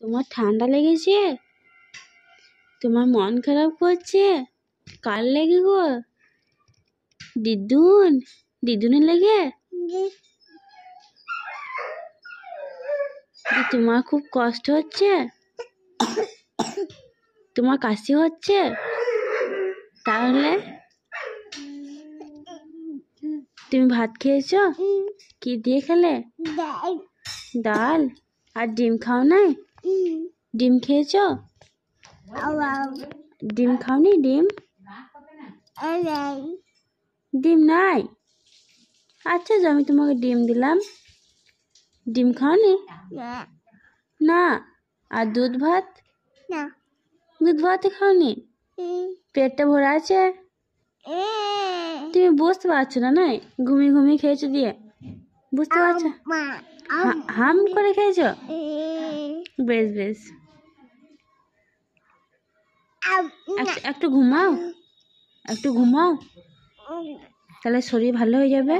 তোমার ঠান্ডা লেগেছে? তোমার মন খারাপ করছে? কার লেগে গো? দিদুনের লেগে? তোমার খুব কষ্ট হচ্ছে? তোমার কাশি হচ্ছে? তাহলে তুমি ভাত খেয়েছো? কি দিয়ে খেলে? ডাল। আর ডিম খাও নাই? ডিম খেয়েছো? ডিম খাওনি? ডিম নাই? আচ্ছা, আমি তোমাকে ডিম দিলাম, ডিম খাওনি? না। আর দুধ ভাত? দুধ ভাত খাওনি? পেটটা ভরা আছে? তুমি বুঝতে পারছো না? নাই ঘুমিয়ে ঘুমিয়ে খেয়েছো, দিয়ে বুঝতে পারছো? হাম করে খেয়েছো? বেশ বেশ, একটু ঘুমাও, একটু ঘুমাও, তাহলে শরীর ভালো হয়ে যাবে।